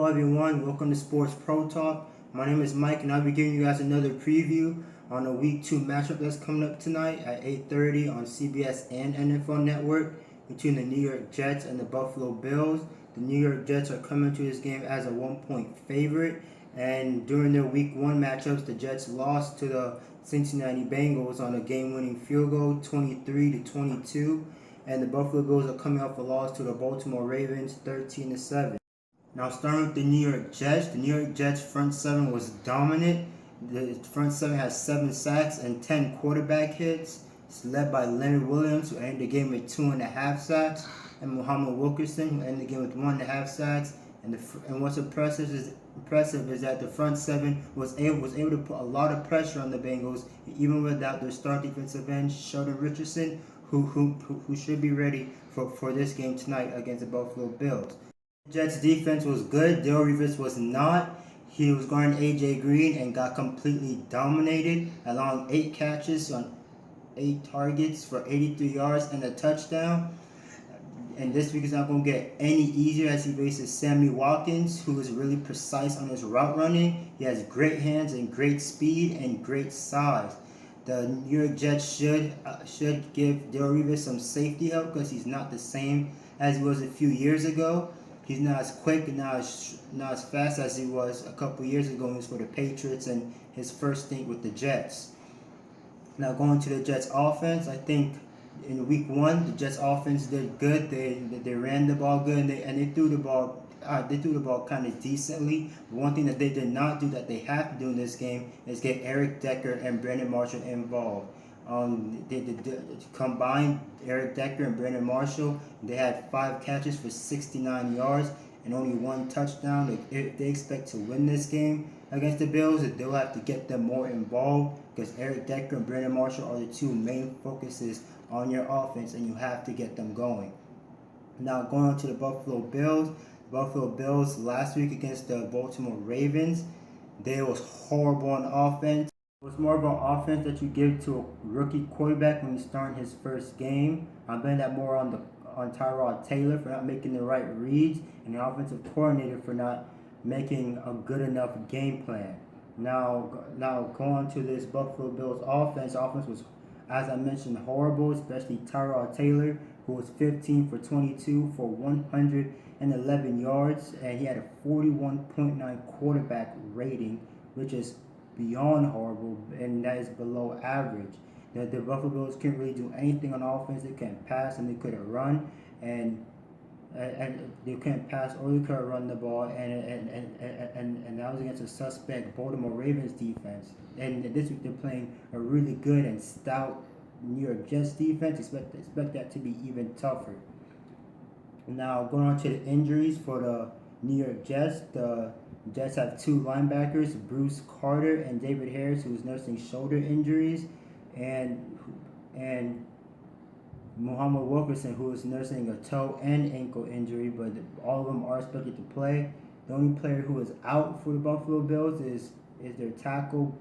Hello everyone, welcome to Sports Protalk. My name is Mike and I'll be giving you guys another preview on a Week 2 matchup that's coming up tonight at 8:30 on CBS and NFL Network between the New York Jets and the Buffalo Bills. The New York Jets are coming to this game as a 1-point favorite, and during their Week 1 matchups, the Jets lost to the Cincinnati Bengals on a game-winning field goal, 23-22, and the Buffalo Bills are coming off a loss to the Baltimore Ravens, 13-7. Now, starting with the New York Jets, the New York Jets front seven was dominant. The front seven has 7 sacks and 10 quarterback hits. It's led by Leonard Williams, who ended the game with 2.5 sacks, and Muhammad Wilkerson, who ended the game with 1.5 sacks. And what's impressive is that the front seven was able to put a lot of pressure on the Bengals, even without their star defensive end Sheldon Richardson, who should be ready for this game tonight against the Buffalo Bills. Jets defense was good. Dale Rivas was not. He was guarding AJ Green and got completely dominated, allowing 8 catches on 8 targets for 83 yards and a touchdown. And this week is not going to get any easier as he faces Sammy Watkins, who is really precise on his route running. He has great hands and great speed and great size. The New York Jets should give Dale Rivas some safety help because he's not the same as he was a few years ago. He's not as quick and not as fast as he was a couple years ago when he was for the Patriots and his first stint with the Jets. Now going to the Jets offense, I think in Week 1 the Jets offense did good. They ran the ball good and they threw the ball. They threw the ball kind of decently. But one thing that they did not do that they have to do in this game is get Eric Decker and Brandon Marshall involved. They combined Eric Decker and Brandon Marshall. They had 5 catches for 69 yards and only 1 touchdown. If they expect to win this game against the Bills, they'll have to get them more involved because Eric Decker and Brandon Marshall are the 2 main focuses on your offense, and you have to get them going. Now going on to the Buffalo Bills. Buffalo Bills last week against the Baltimore Ravens, they was horrible on offense. It was more of an offense that you give to a rookie quarterback when he's starting his first game. I'm betting that more on Tyrod Taylor for not making the right reads, and the offensive coordinator for not making a good enough game plan. Now going to this Buffalo Bills offense. Offense was, as I mentioned, horrible, especially Tyrod Taylor, who was 15 for 22 for 111 yards, and he had a 41.9 quarterback rating, which is beyond horrible, and that is below average. The Buffalo Bills couldn't really do anything on offense. They couldn't pass and they couldn't run, and they couldn't pass or they couldn't run the ball, and that was against a suspect Baltimore Ravens defense. And this week they're playing a really good and stout New York Jets defense. Expect that to be even tougher. Now going on to the injuries for the New York Jets. The Jets have 2 linebackers, Bruce Carter and David Harris, who is nursing shoulder injuries, and Muhammad Wilkerson, who is nursing a toe and ankle injury, but all of them are expected to play. The only player who is out for the Buffalo Bills is their tackle,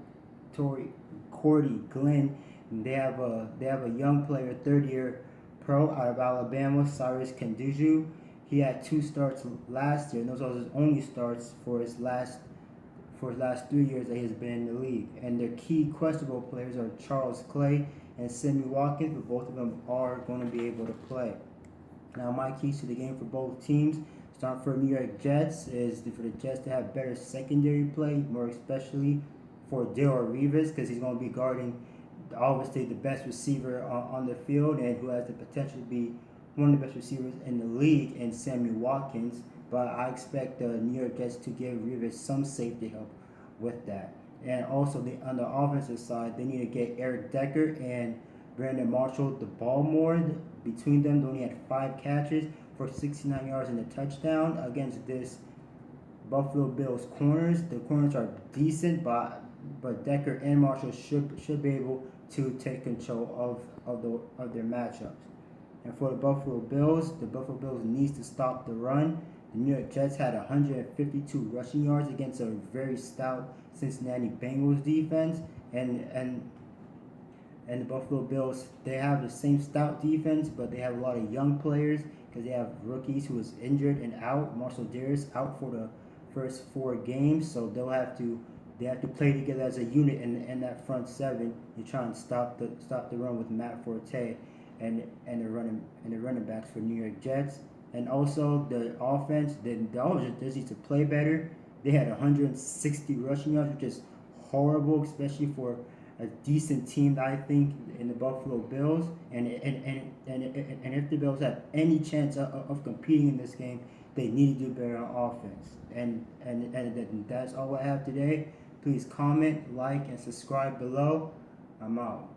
Cordy Glenn. And they have a young player, 3rd-year pro out of Alabama, Cyrus Kanduju. He had 2 starts last year, and those are his only starts for his last 3 years that he's been in the league. And their key questionable players are Charles Clay and Sammy Watkins, but both of them are going to be able to play. Now my keys to the game for both teams, starting for New York Jets, is for the Jets to have better secondary play, more especially for Dale Rivas, because he's going to be guarding obviously the best receiver on the field and who has the potential to be one of the best receivers in the league, and Sammy Watkins. But I expect the New York Jets to give Rivas some safety help with that. And also on the offensive side, they need to get Eric Decker and Brandon Marshall the ball more. Between them, they only had 5 catches for 69 yards and a touchdown against this Buffalo Bills corners. The corners are decent, but Decker and Marshall should be able to take control of their matchups. And for the Buffalo Bills needs to stop the run. The New York Jets had 152 rushing yards against a very stout Cincinnati Bengals defense, and the Buffalo Bills, they have the same stout defense, but they have a lot of young players because they have rookies who is injured and out. Marcel Darius out for first 4 games, so they have to play together as a unit in that front seven to try and stop the run with Matt Forte and the running backs for New York Jets. And also the offense, the offense just needs to play better. They had 160 rushing yards, which is horrible, especially for a decent team, I think, in the Buffalo Bills. And if the Bills have any chance of competing in this game, they need to do better on offense. And that's all I have today. Please comment, like, and subscribe below. I'm out.